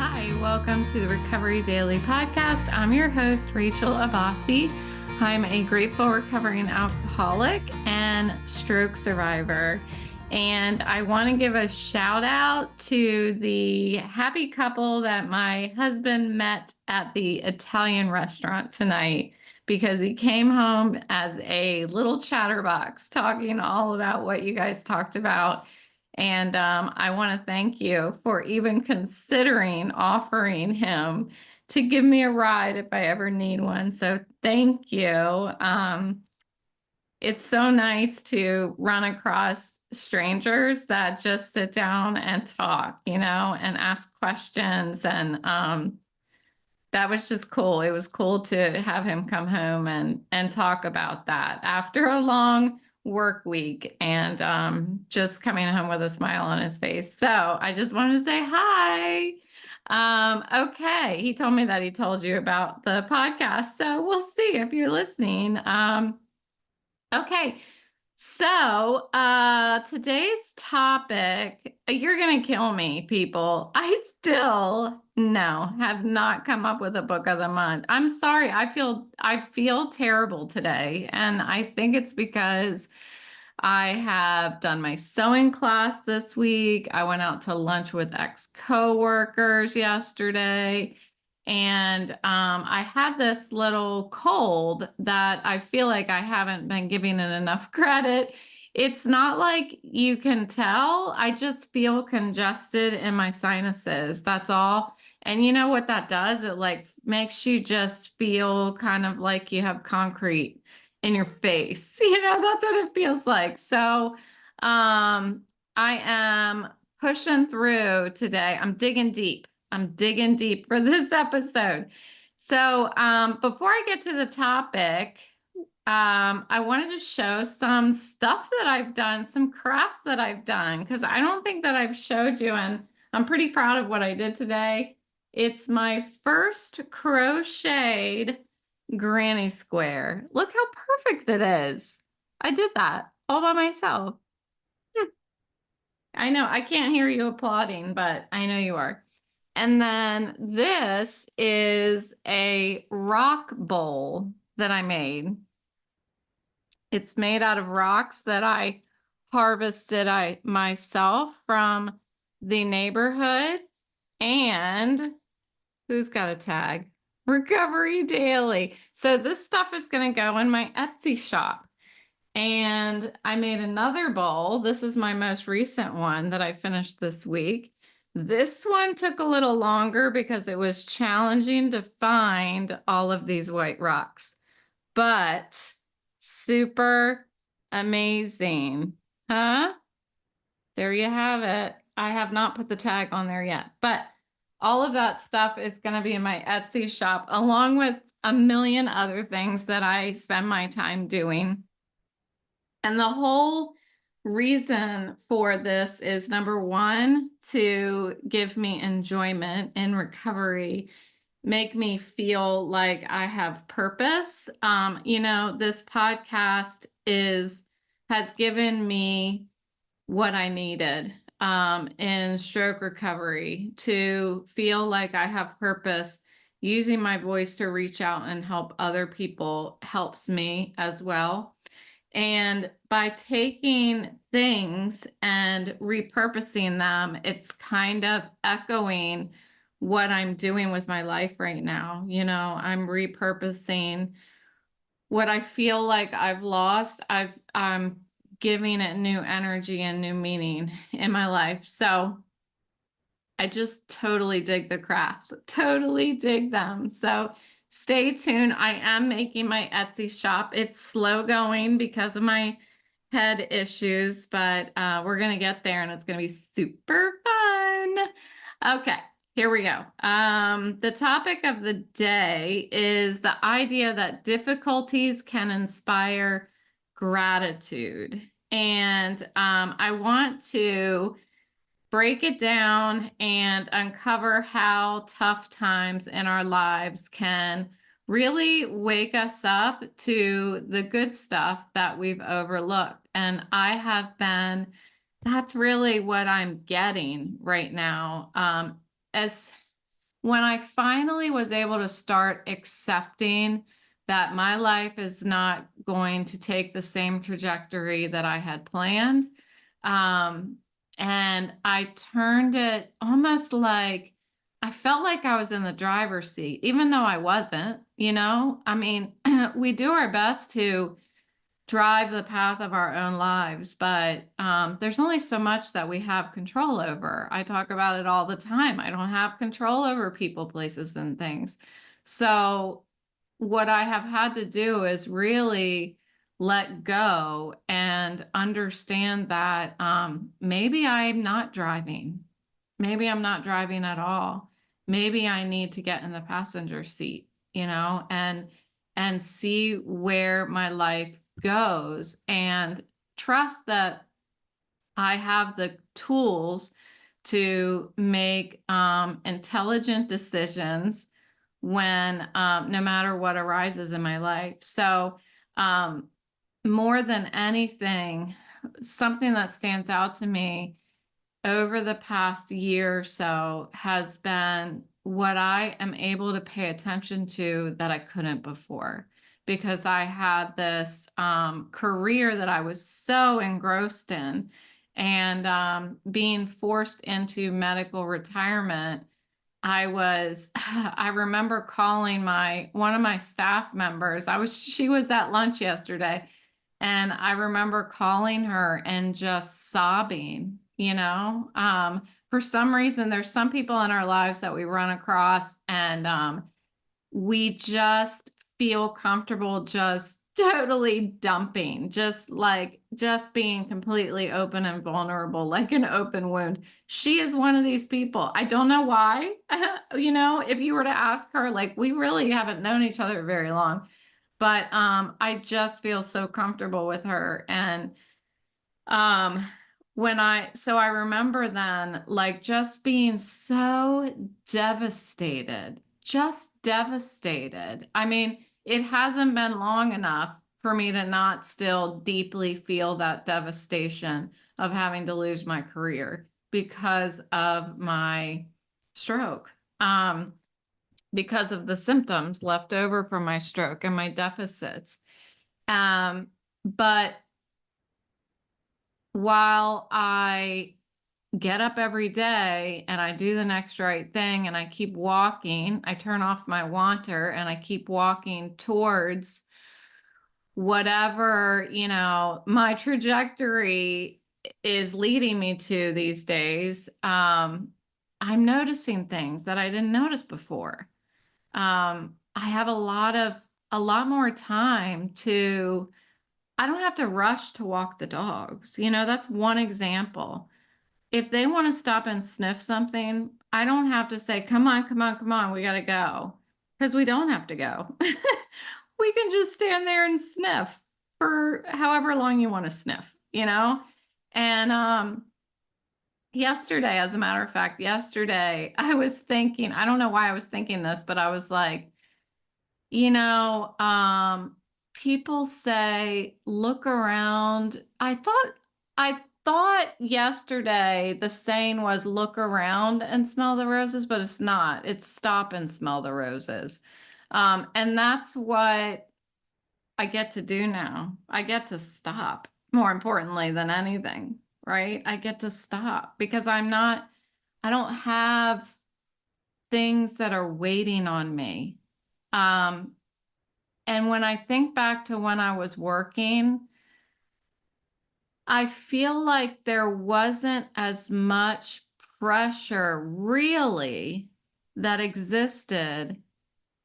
Hi, welcome to the Recovery Daily Podcast. I'm your host, Rachel Abbasi. I'm a grateful recovering alcoholic and stroke survivor. And I want to give a shout out to the happy couple that my husband met at the Italian restaurant tonight, because he came home as a little chatterbox talking all about what you guys talked about. And I want to thank you for even considering offering him to give me a ride if I ever need one. So thank you. It's so nice to run across strangers that just sit down and talk, and ask questions. And that was just cool. It was cool to have him come home and talk about that after a long work week, and just coming home with a smile on his face. So I just wanted to say hi. Okay. He told me that he told you about the podcast, so we'll see if you're listening. Okay. So, today's topic, you're going to kill me, people. I still have not come up with a book of the month. I'm sorry. I feel terrible today, and I think it's because I have done my sewing class this week. I went out to lunch with ex-coworkers yesterday. And I had this little cold that I feel like I haven't been giving it enough credit. It's not like you can tell. I just feel congested in my sinuses. That's all. And you know what that does? It like makes you just feel kind of like you have concrete in your face. That's what it feels like. So I am pushing through today. I'm digging deep for this episode. So before I get to the topic, I wanted to show some stuff that I've done, some crafts that I've done, because I don't think that I've showed you, and I'm pretty proud of what I did today. It's my first crocheted granny square. Look how perfect it is. I did that all by myself. I know I can't hear you applauding, but I know you are. And then this is a rock bowl that I made. It's made out of rocks that I harvested myself from the neighborhood. And who's got a tag? Recovery Daily. So this stuff is going to go in my Etsy shop. And I made another bowl. This is my most recent one that I finished this week. This one took a little longer because it was challenging to find all of these white rocks, but super amazing. Huh? There you have it. I have not put the tag on there yet, but all of that stuff is going to be in my Etsy shop, along with a million other things that I spend my time doing. And the whole reason for this is, number one, to give me enjoyment in recovery, make me feel like I have purpose. This podcast has given me what I needed in stroke recovery, to feel like I have purpose. Using my voice to reach out and help other people helps me as well. And by taking things and repurposing them, it's kind of echoing what I'm doing with my life right now. I'm repurposing what I feel like I've lost. I'm giving it new energy and new meaning in my life. So I just totally dig the crafts, totally dig them. So stay tuned. I am making my Etsy shop. It's slow going because of my head issues, but we're going to get there, and it's going to be super fun. Okay, here we go. The topic of the day is the idea that difficulties can inspire gratitude. And I want to break it down and uncover how tough times in our lives can really wake us up to the good stuff that we've overlooked. And that's really what I'm getting right now. As when I finally was able to start accepting that my life is not going to take the same trajectory that I had planned, um, and I turned it almost like I felt like I was in the driver's seat, even though I wasn't, you know? I mean, we do our best to drive the path of our own lives, but there's only so much that we have control over. I talk about it all the time. I don't have control over people, places, and things. So, what I have had to do is really let go and understand that maybe I'm not driving. Maybe I'm not driving at all. Maybe I need to get in the passenger seat, you know, and see where my life goes and trust that I have the tools to make intelligent decisions when no matter what arises in my life. So um, more than anything, something that stands out to me over the past year or so has been what I am able to pay attention to that I couldn't before, because I had this career that I was so engrossed in, and being forced into medical retirement. I remember calling one of my staff members. She was at lunch yesterday, and I remember calling her and just sobbing, you know. For some reason, there's some people in our lives that we run across, and we just feel comfortable just totally dumping, just being completely open and vulnerable, like an open wound. She is one of these people. I don't know why. You know, if you were to ask her, like, we really haven't known each other very long, but I just feel so comfortable with her. And um I remember then, like, just being so devastated, just devastated. I mean, it hasn't been long enough for me to not still deeply feel that devastation of having to lose my career because of my stroke. Because of the symptoms left over from my stroke and my deficits. But while I get up every day and I do the next right thing and I keep walking, I turn off my wanter and I keep walking towards whatever, you know, my trajectory is leading me to these days. I'm noticing things that I didn't notice before. I have a lot more time to, I don't have to rush to walk the dogs. You know, that's one example. If they want to stop and sniff something, I don't have to say, come on, come on, come on, we got to go. Because we don't have to go. We can just stand there and sniff for however long you want to sniff, you know? And yesterday, as a matter of fact, yesterday, I was thinking, I don't know why I was thinking this, but I was like, you know, people say, look around. I thought yesterday the saying was look around and smell the roses, but it's not. It's stop and smell the roses. And that's what I get to do now. I get to stop, more importantly than anything, right? I get to stop because I don't have things that are waiting on me. Um, And when I think back to when I was working, I feel like there wasn't as much pressure really that existed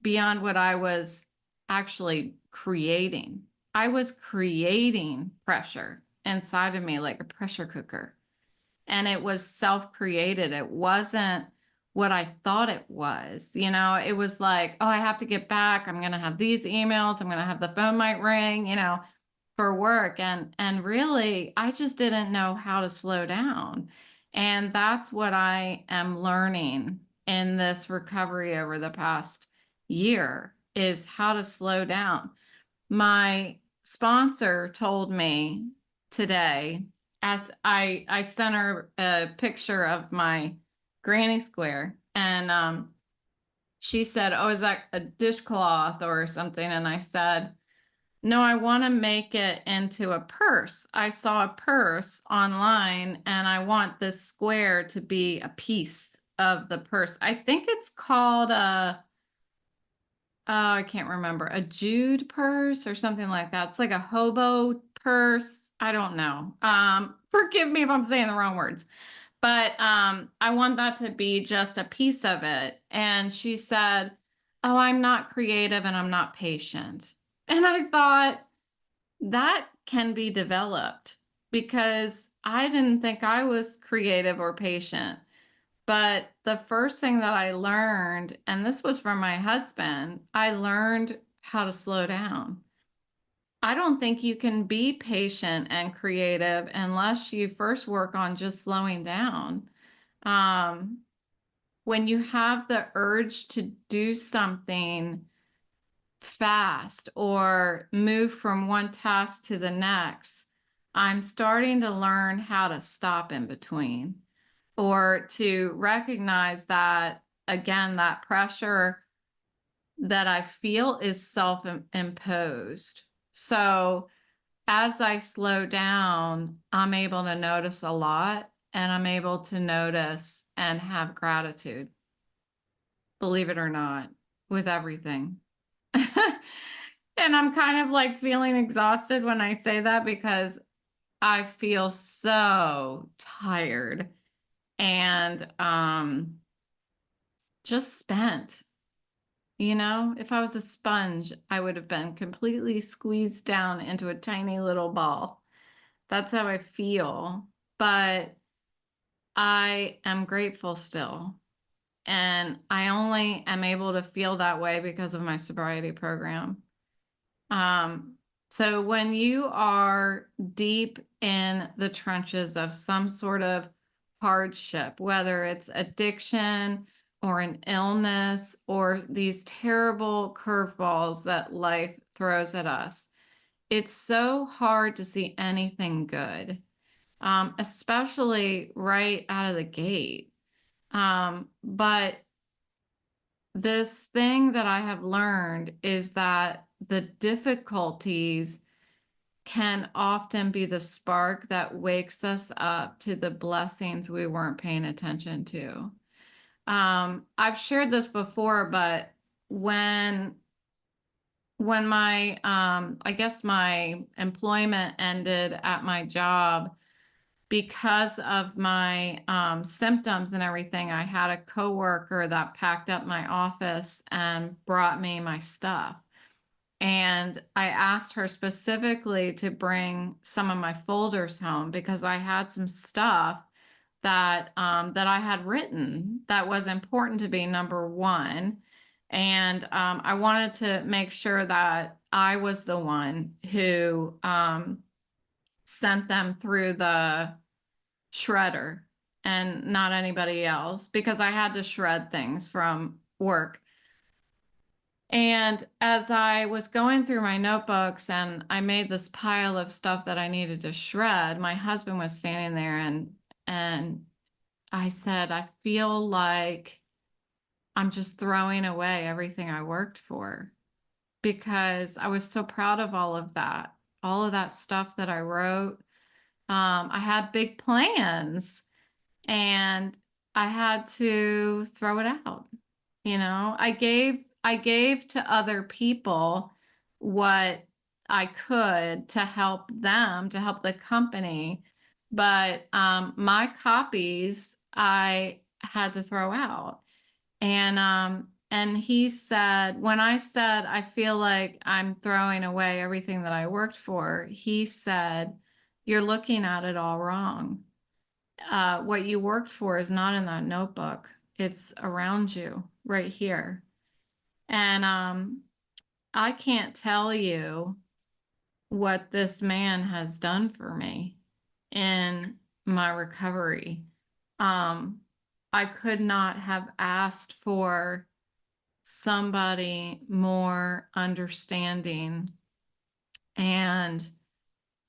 beyond what I was actually creating. I was creating pressure inside of me like a pressure cooker, and it was self-created. It wasn't what I thought it was. You know, it was like, oh, I have to get back. I'm going to have these emails. I'm going to have the phone might ring, you know, for work. And really, I just didn't know how to slow down. And that's what I am learning in this recovery over the past year is how to slow down. My sponsor told me today, as I sent her a picture of my granny square, and she said, "Oh, is that a dishcloth or something?" And I said, "No, I want to make it into a purse. I saw a purse online and I want this square to be a piece of the purse. I think it's called a, I can't remember, a Jude purse or something like that. It's like a hobo purse. I don't know. Forgive me if I'm saying the wrong words, but I want that to be just a piece of it." And she said, "Oh, I'm not creative and I'm not patient." And I thought, that can be developed, because I didn't think I was creative or patient. But the first thing that I learned, and this was from my husband, I learned how to slow down. I don't think you can be patient and creative unless you first work on just slowing down. Um, when you have the urge to do something fast or move from one task to the next, I'm starting to learn how to stop in between, or to recognize that, again, that pressure that I feel is self-imposed. So as I slow down, I'm able to notice a lot, and I'm able to notice and have gratitude, believe it or not, with everything. And I'm kind of like feeling exhausted when I say that, because I feel so tired and just spent. You know, if I was a sponge, I would have been completely squeezed down into a tiny little ball. That's how I feel. But I am grateful still. And I only am able to feel that way because of my sobriety program. Um, so when you are deep in the trenches of some sort of hardship, whether it's addiction or an illness or these terrible curveballs that life throws at us, it's so hard to see anything good, especially right out of the gate. But this thing that I have learned is that the difficulties can often be the spark that wakes us up to the blessings we weren't paying attention to. I've shared this before, but when when my I guess my employment ended at my job because of my symptoms and everything, I had a coworker that packed up my office and brought me my stuff. And I asked her specifically to bring some of my folders home, because I had some stuff that I had written that was important to be number one. And I wanted to make sure that I was the one who sent them through the shredder and not anybody else, because I had to shred things from work. And as I was going through my notebooks and I made this pile of stuff that I needed to shred, my husband was standing there, and I said, "I feel like I'm just throwing away everything I worked for," because I was so proud of all of that stuff that I wrote. I had big plans, and I had to throw it out. You know, I gave to other people what I could to help them, to help the company, but my copies I had to throw out. And he said, when I said I feel like I'm throwing away everything that I worked for, he said, "You're looking at it all wrong. What you worked for is not in that notebook. It's around you right here." And I can't tell you what this man has done for me in my recovery. Um, I could not have asked for somebody more understanding and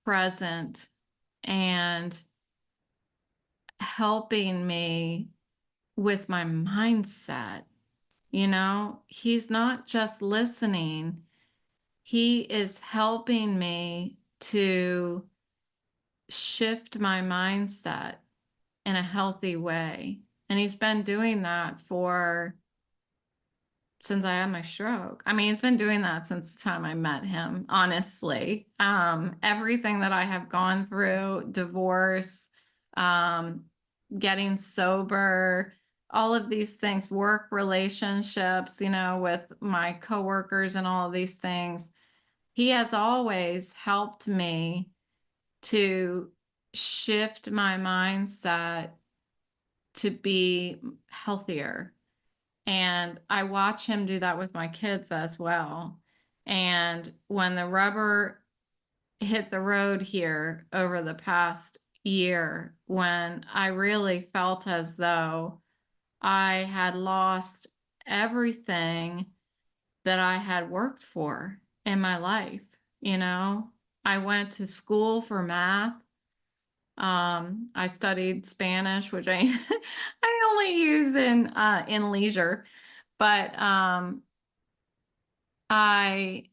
present and helping me with my mindset. He's not just listening, he is helping me to shift my mindset in a healthy way. And he's been doing that for since I had my stroke. I mean, he's been doing that since the time I met him, honestly. Everything that I have gone through, divorce, um, getting sober, all of these things, work relationships, with my coworkers and all of these things, he has always helped me to shift my mindset to be healthier. And I watch him do that with my kids as well. And when the rubber hit the road here over the past year, when I really felt as though I had lost everything that I had worked for in my life, you know, I went to school for math. I studied Spanish, which I I only use in leisure, but I I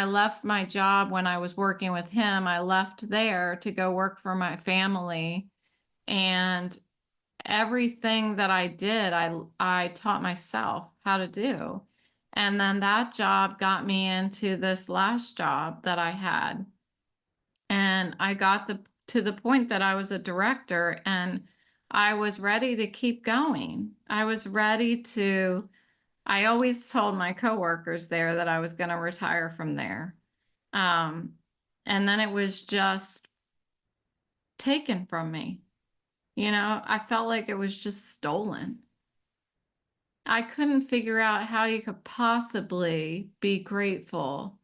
left my job when I was working with him. I left there to go work for my family, and everything that I did, I taught myself how to do. And then that job got me into this last job that I had. And I got to the point that I was a director, and I was ready to keep going. I always told my coworkers there that I was going to retire from there. Um, and then it was just taken from me. I felt like it was just stolen. I couldn't figure out how you could possibly be grateful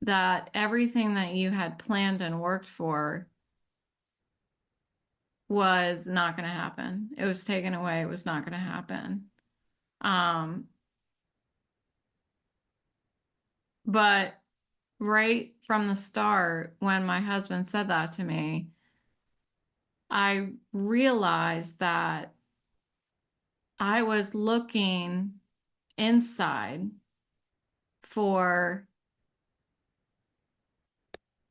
that everything that you had planned and worked for was not going to happen. It was taken away. It was not going to happen. Um, but right from the start, when my husband said that to me, I realized that I was looking inside for,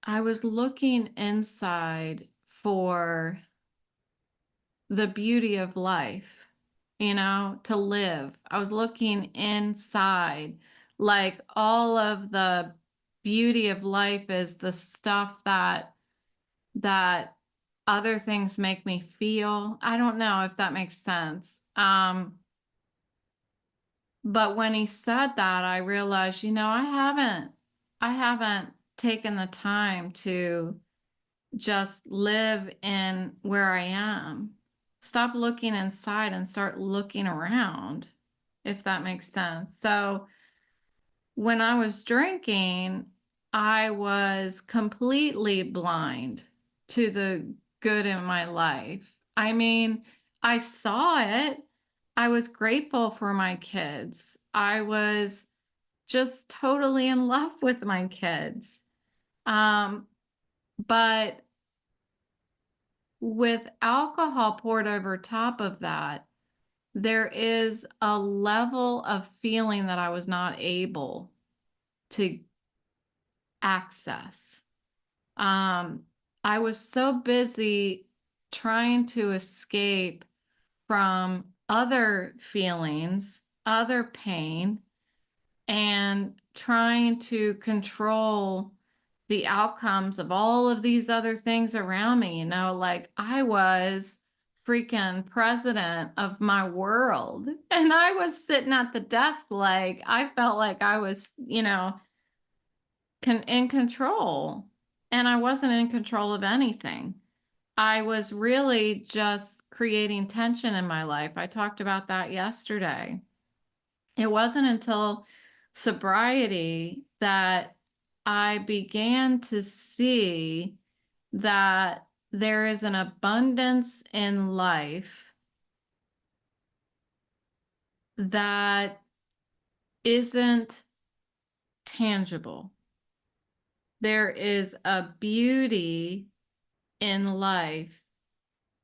I was looking inside for the beauty of life, to live. I was looking inside, like all of the beauty of life is the stuff that other things make me feel. I don't know if that makes sense. But when he said that, I realized, I haven't taken the time to just live in where I am. Stop looking inside and start looking around, if that makes sense. So when I was drinking, I was completely blind to the good in my life. I mean, I saw it. I was grateful for my kids. I was just totally in love with my kids. Um, but with alcohol poured over top of that, there is a level of feeling that I was not able to access. Um, I was so busy trying to escape from other feelings, other pain, and trying to control the outcomes of all of these other things around me. Like I was freaking president of my world, and I was sitting at the desk like I felt like I was, in control, and I wasn't in control of anything. I was really just creating tension in my life. I talked about that yesterday. It wasn't until sobriety that I began to see that there is an abundance in life that isn't tangible. There is a beauty in life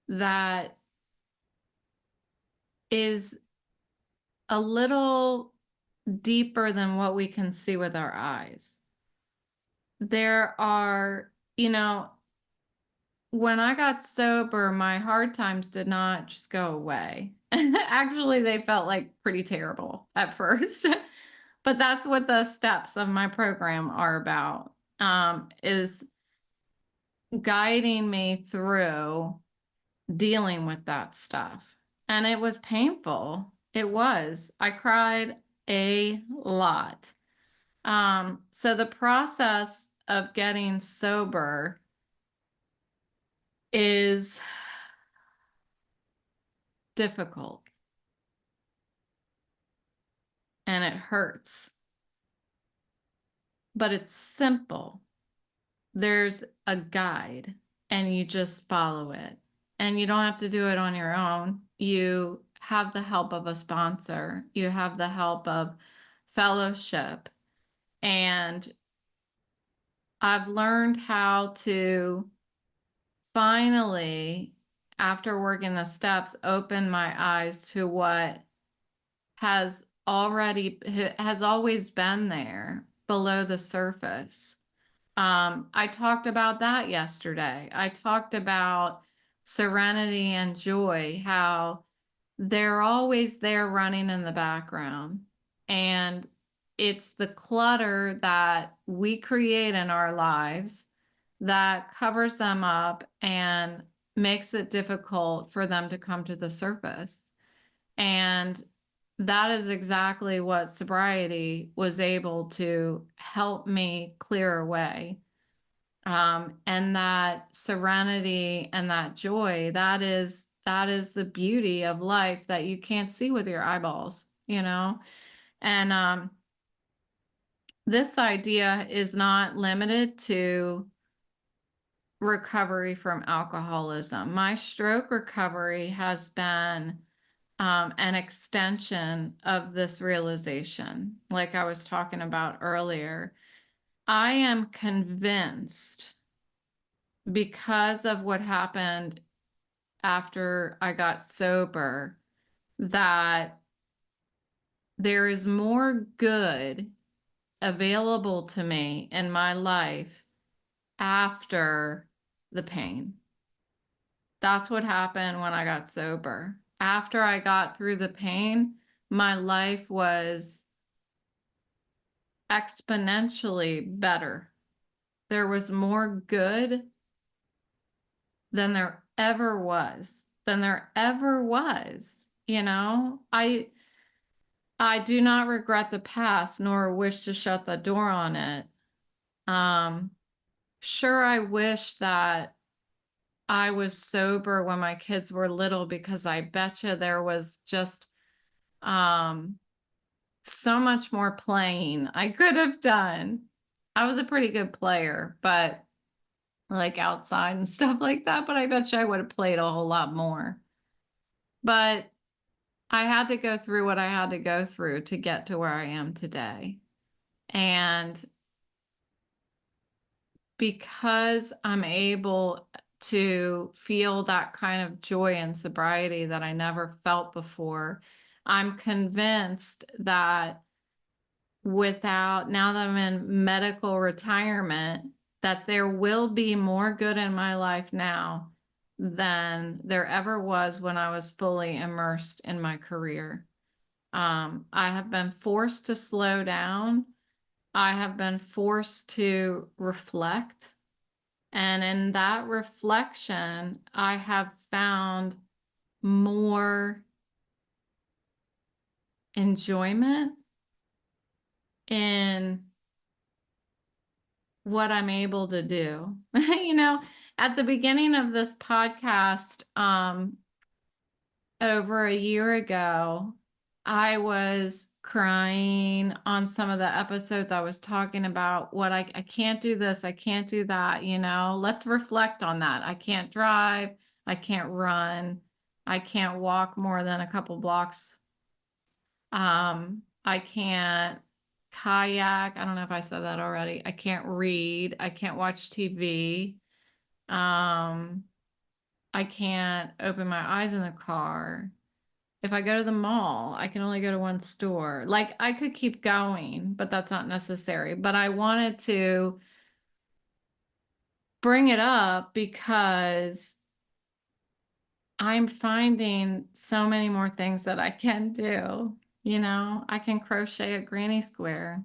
that is a little deeper than what we can see with our eyes. There are, you know, when I got sober, my hard times did not just go away. Actually, they felt like pretty terrible at first. But that's what the steps of my program are about, is guiding me through dealing with that stuff. And it was painful. It was. I cried a lot. So the process of getting sober is difficult and it hurts, but it's simple. There's a guide and you just follow it. And you don't have to do it on your own. You have the help of a sponsor, you have the help of fellowship. And I've learned how to finally, after working the steps, open my eyes to what has always been there below the surface. I talked about that yesterday. I talked about serenity and joy, how they're always there running in the background. And it's the clutter that we create in our lives that covers them up and makes it difficult for them to come to the surface. And that is exactly what sobriety was able to help me clear away. And that serenity and that joy, that is the beauty of life that you can't see with your eyeballs, you know? And this idea is not limited to recovery from alcoholism. My stroke recovery has been an extension of this realization, like I was talking about earlier. I am convinced, because of what happened after I got sober, that there is more good available to me in my life after the pain. That's what happened when I got sober. After I got through the pain, my life was exponentially better. There was more good than there ever was. You know, I do not regret the past nor wish to shut the door on it. Um, sure, I wish that I was sober when my kids were little, because I betcha there was just so much more playing I could have done. I was a pretty good player, but like outside and stuff like that, but I bet you I would have played a whole lot more. But I had to go through what I had to go through to get to where I am today. And because I'm able to feel that kind of joy and sobriety that I never felt before, I'm convinced that now that I'm in medical retirement, that there will be more good in my life now than there ever was when I was fully immersed in my career. I have been forced to slow down. I have been forced to reflect. And in that reflection, I have found more enjoyment in what I'm able to do. You know, at the beginning of this podcast, over a year ago, I was crying on some of the episodes. I was talking about what I can't do this, I can't do that, you know. Let's reflect on that. I can't drive, I can't run, I can't walk more than a couple blocks. I can't kayak. I don't know if I said that already. I can't read. I can't watch TV. I can't open my eyes in the car. If I go to the mall, I can only go to one store. Like I could keep going, but that's not necessary. But I wanted to bring it up because I'm finding so many more things that I can do. You know, I can crochet a granny square.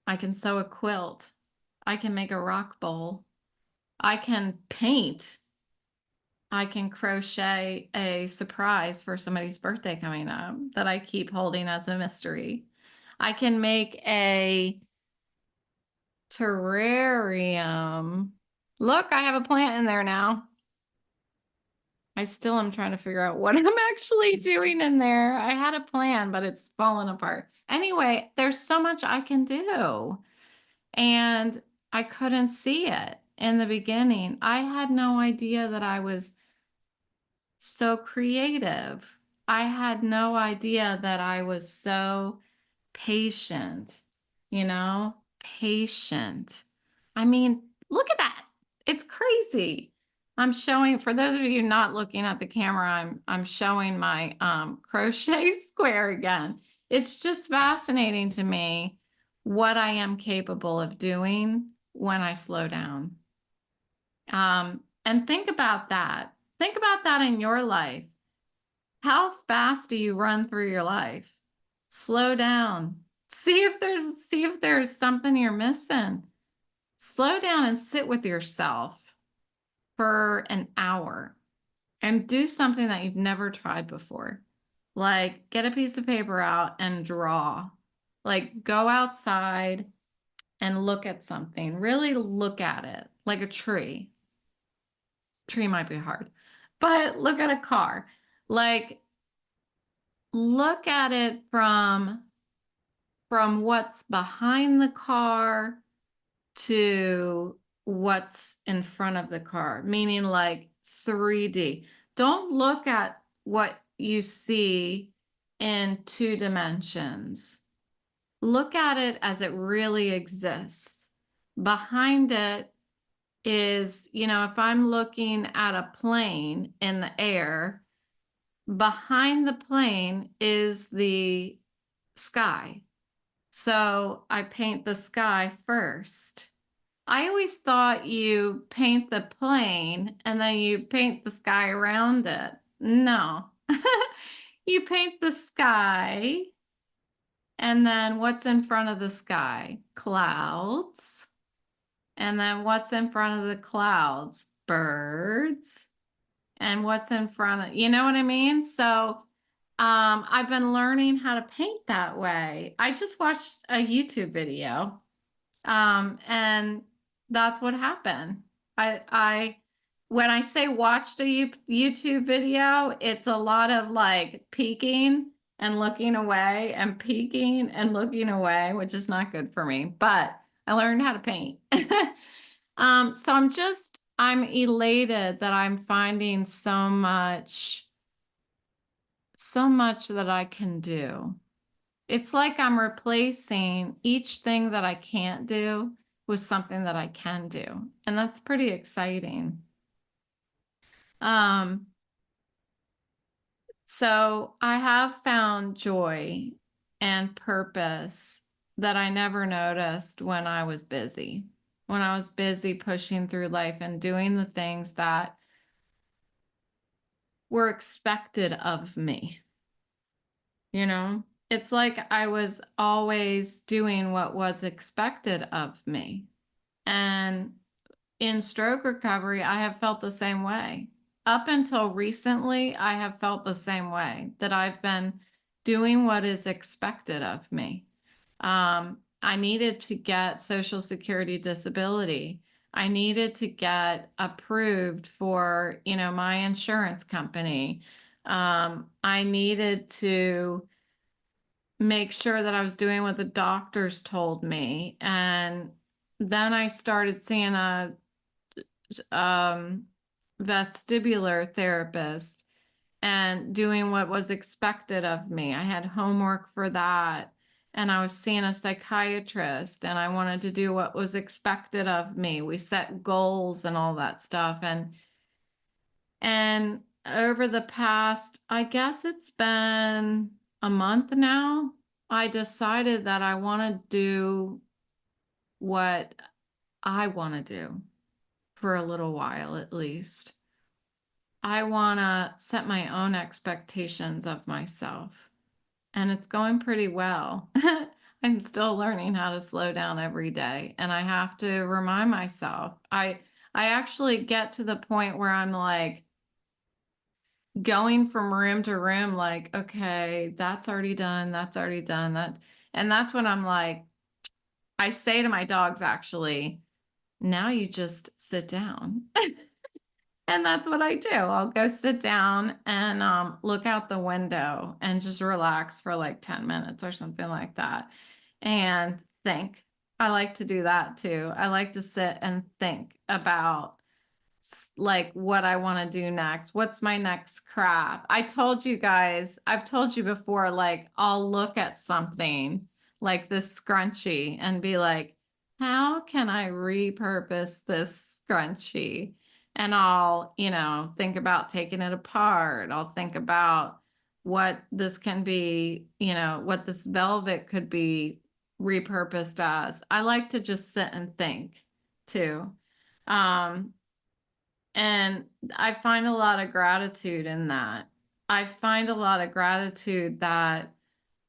I can sew a quilt. I can make a rock bowl. I can paint. I can crochet a surprise for somebody's birthday coming up that I keep holding as a mystery. I can make a terrarium. Look, I have a plant in there now. I still am trying to figure out what I'm actually doing in there. I had a plan, but it's fallen apart. Anyway, there's so much I can do. And I couldn't see it in the beginning. I had no idea that I was so creative. I had no idea that I was so patient, you know, patient. I mean, look at that. It's crazy. I'm showing, for those of you not looking at the camera, I'm showing my crochet square again. It's just fascinating to me what I am capable of doing when I slow down. And think about that. Think about that in your life. How fast do you run through your life? Slow down. See if there's something you're missing. Slow down and sit with yourself for an hour and do something that you've never tried before. Like get a piece of paper out and draw. Like go outside and look at something. Really look at it like a tree. Tree might be hard, but look at a car. Like look at it from what's behind the car to what's in front of the car, meaning like 3D. Don't look at what you see in 2 dimensions. Look at it as it really exists. Behind it is, you know, if I'm looking at a plane in the air, behind the plane is the sky. So I paint the sky first. I always thought you paint the plane and then you paint the sky around it. No. You paint the sky and then what's in front of the sky? Clouds. And then what's in front of the clouds? Birds. And what's in front of, you know what I mean? So I've been learning how to paint that way. I just watched a YouTube video, and that's what happened. I when I say watched a YouTube video, it's a lot of like peeking and looking away and peeking and looking away, which is not good for me, but I learned how to paint. So I'm elated that I'm finding so much that I can do. It's like I'm replacing each thing that I can't do with something that I can do. And that's pretty exciting. Um, so I have found joy and purpose that I never noticed when I was busy. When I was busy pushing through life and doing the things that were expected of me. You know, it's like I was always doing what was expected of me. And in stroke recovery, I have felt the same way. Up until recently, I have felt the same way that I've been doing what is expected of me. I needed to get Social Security disability. I needed to get approved for, you know, my insurance company. I needed to make sure that I was doing what the doctors told me. And then I started seeing a vestibular therapist and doing what was expected of me. I had homework for that. And I was seeing a psychiatrist and I wanted to do what was expected of me. We set goals and all that stuff. And over the past, I guess it's been a month now, I decided that I want to do what I want to do for a little while at least. I want to set my own expectations of myself, and it's going pretty well. I'm still learning how to slow down every day, and I have to remind myself. I actually get to the point where I'm like going from room to room like, okay, that's already done, that's already done, and that's when I'm like, I say to my dogs actually, now you just sit down. And that's what I do. I'll go sit down and look out the window and just relax for like 10 minutes or something like that and think. I like to do that too. I like to sit and think about like what I want to do next. What's my next craft? I told you guys, I've told you before, like I'll look at something like this scrunchie and be like, how can I repurpose this scrunchie? And I'll, think about taking it apart. I'll think about what this can be, what this velvet could be repurposed as. I like to just sit and think too. Um, and I find a lot of gratitude in that. I find a lot of gratitude that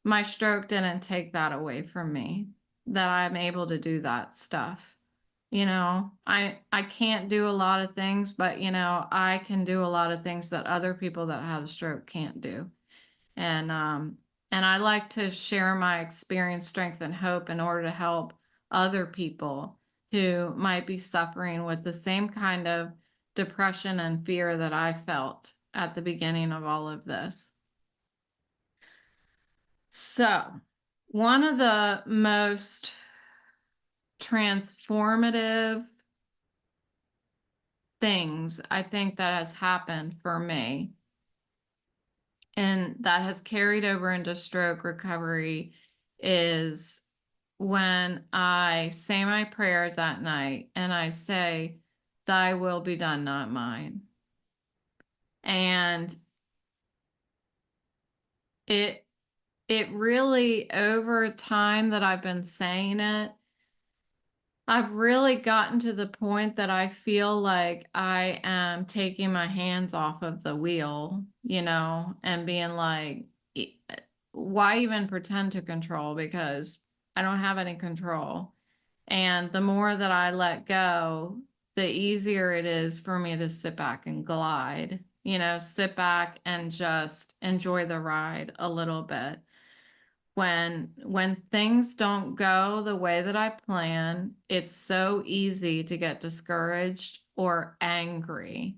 my stroke didn't take that away from me, that I'm able to do that stuff. I can't do a lot of things, but I can do a lot of things that other people that had a stroke can't do. And I like to share my experience, strength, and hope in order to help other people who might be suffering with the same kind of depression and fear that I felt at the beginning of all of this. So, one of the most transformative things I think that has happened for me and that has carried over into stroke recovery is when I say my prayers at night and I say, thy will be done, not mine. And it really, over time that I've been saying it, I've really gotten to the point that I feel like I am taking my hands off of the wheel, and being like, why even pretend to control? Because I don't have any control. And the more that I let go, the easier it is for me to sit back and glide, sit back and just enjoy the ride a little bit. When things don't go the way that I plan, it's so easy to get discouraged or angry.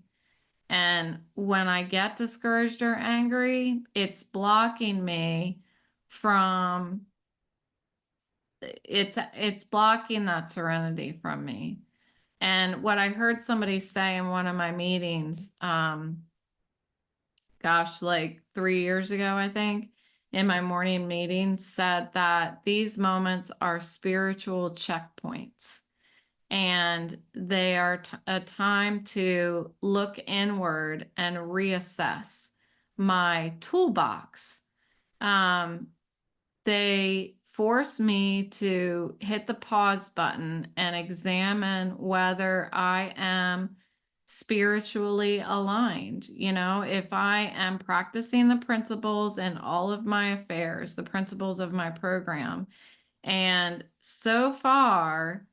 And when I get discouraged or angry, it's blocking me from it's blocking that serenity from me. And what I heard somebody say in one of my meetings, gosh, like 3 years ago, I think, in my morning meeting, said that these moments are spiritual checkpoints and they are a time to look inward and reassess my toolbox. They force me to hit the pause button and examine whether I am spiritually aligned. If I am practicing the principles in all of my affairs, the principles of my program. And so far,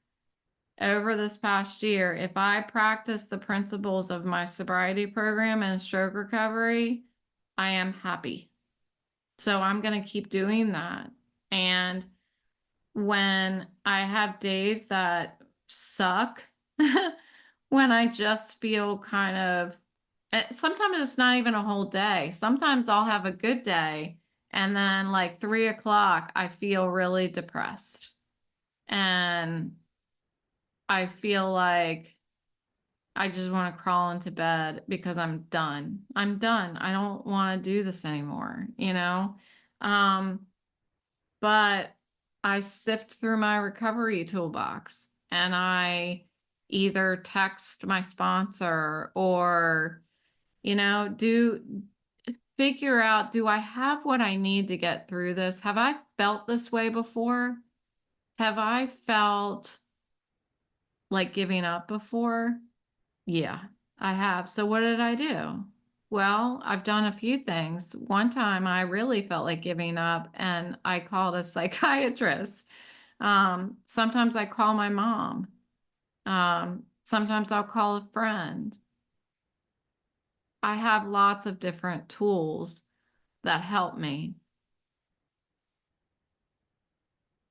over this past year, if I practice the principles of my sobriety program and stroke recovery, I am happy. So I'm going to keep doing that. And when I have days that suck, when I just feel kind of, sometimes it's not even a whole day. Sometimes I'll have a good day. And then like 3 o'clock, I feel really depressed. And I feel like I just want to crawl into bed because I'm done. I'm done. I don't want to do this anymore. Um, but I sift through my recovery toolbox and I either text my sponsor or Do figure out, do I have what I need to get through this? Have I felt this way before? Have I felt like giving up before? Yeah, I have. So what did I do? Well, I've done a few things. One time I really felt like giving up and I called a psychiatrist. Sometimes I call my mom. Sometimes I'll call a friend. I have lots of different tools that help me.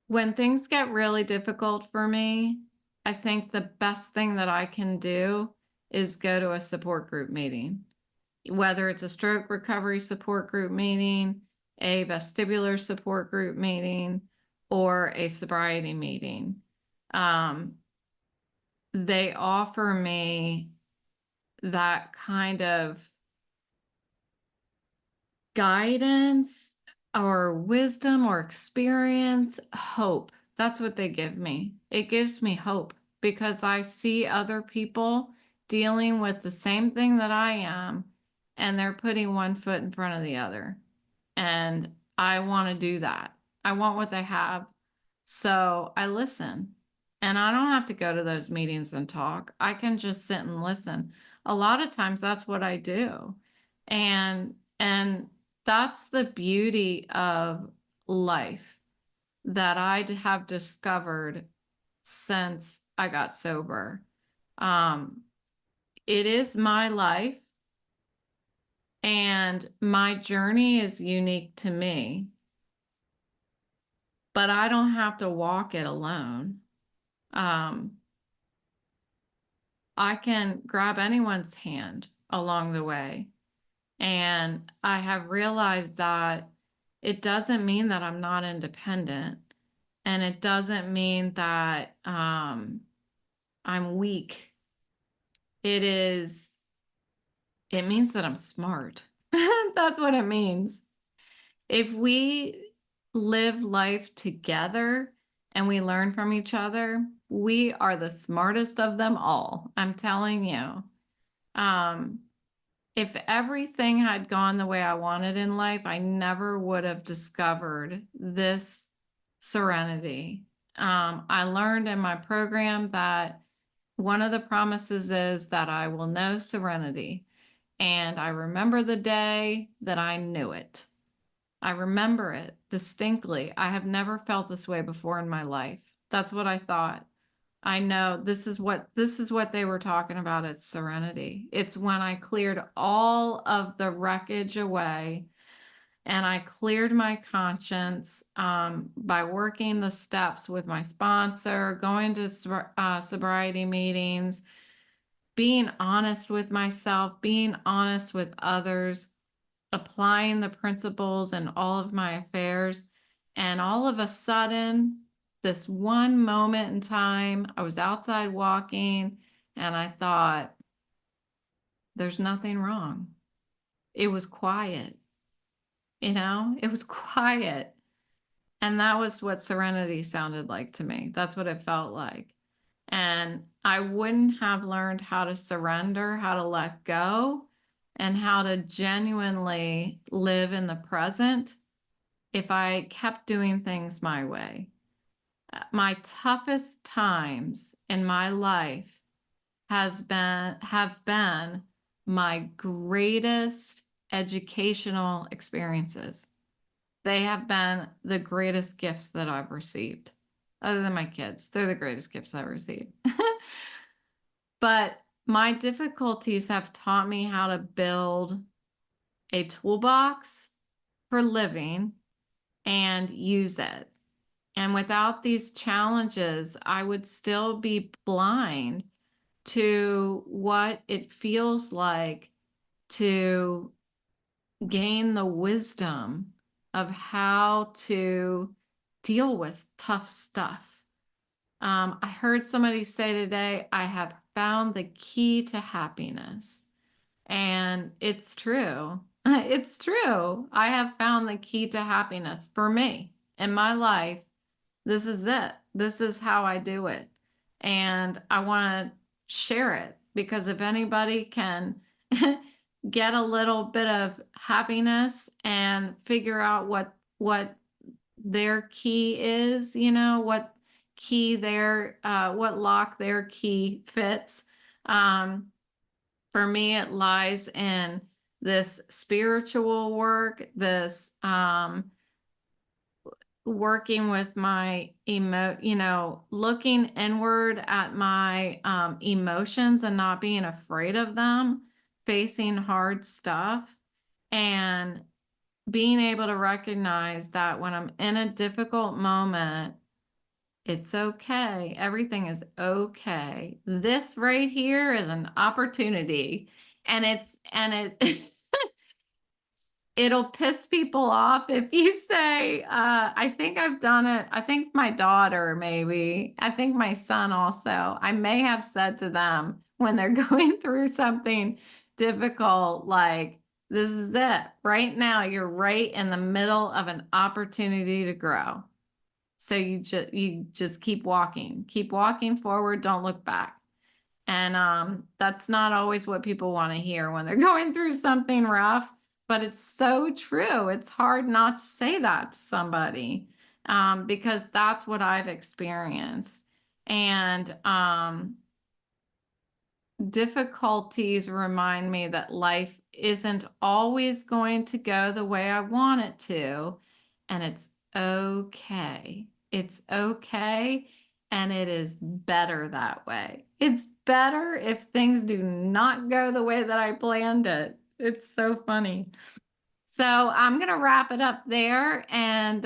When things get really difficult for me, I think the best thing that I can do is go to a support group meeting, whether it's a stroke recovery support group meeting, a vestibular support group meeting, or a sobriety meeting. Um, they offer me that kind of guidance or wisdom or experience, hope. That's what they give me. It gives me hope because I see other people dealing with the same thing that I am, and they're putting one foot in front of the other. And I want to do that. I want what they have. So I listen. And I don't have to go to those meetings and talk. I can just sit and listen. A lot of times that's what I do. And that's the beauty of life that I have discovered since I got sober. Um, it is my life, and my journey is unique to me, but I don't have to walk it alone. Um, I can grab anyone's hand along the way. And I have realized that it doesn't mean that I'm not independent. And it doesn't mean that I'm weak. It is, it means that I'm smart. That's what it means. If we live life together and we learn from each other, we are the smartest of them all. I'm telling you. Um, if everything had gone the way I wanted in life, I never would have discovered this serenity. I learned in my program that one of the promises is that I will know serenity. And I remember the day that I knew it. I remember it distinctly. I have never felt this way before in my life. That's what I thought. I know this is what they were talking about. It's serenity. It's when I cleared all of the wreckage away and I cleared my conscience by working the steps with my sponsor, going to sobriety meetings, being honest with myself, being honest with others, applying the principles in all of my affairs. And all of a sudden, this one moment in time, I was outside walking and I thought, there's nothing wrong. It was quiet, it was quiet. And that was what serenity sounded like to me. That's what it felt like. And I wouldn't have learned how to surrender, how to let go, and how to genuinely live in the present if I kept doing things my way. My toughest times in my life have been my greatest educational experiences. They have been the greatest gifts that I've received. Other than my kids, they're the greatest gifts I've received. But my difficulties have taught me how to build a toolbox for living and use it. And without these challenges, I would still be blind to what it feels like to gain the wisdom of how to deal with tough stuff. I heard somebody say today, I have found the key to happiness. And it's true. It's true. I have found the key to happiness for me in my life. This is it. This is how I do it. And I want to share it because if anybody can get a little bit of happiness and figure out what their key is, what key their what lock their key fits. For me, it lies in this spiritual work, this working with my looking inward at my emotions and not being afraid of them, facing hard stuff, and being able to recognize that when I'm in a difficult moment, it's okay. Everything is okay. This right here is an opportunity. And it'll piss people off if you say, I think I've done it. I think my daughter, maybe. I think my son also. I may have said to them when they're going through something difficult, like, this is it. Right now, you're right in the middle of an opportunity to grow. So you just keep walking forward, don't look back. And that's not always what people want to hear when they're going through something rough, but it's so true. It's hard not to say that to somebody, because that's what I've experienced. And difficulties remind me that life isn't always going to go the way I want it to, and it's okay. It's okay, and it is better that way. It's better if things do not go the way that I planned it. It's so funny. So I'm going to wrap it up there. And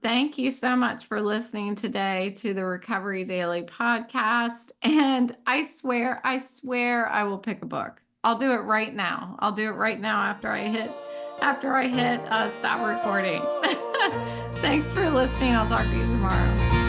thank you so much for listening today to the Recovery Daily podcast. And I swear I will pick a book. I'll do it right now. I'll do it right now after I hit stop recording. Thanks for listening. I'll talk to you tomorrow.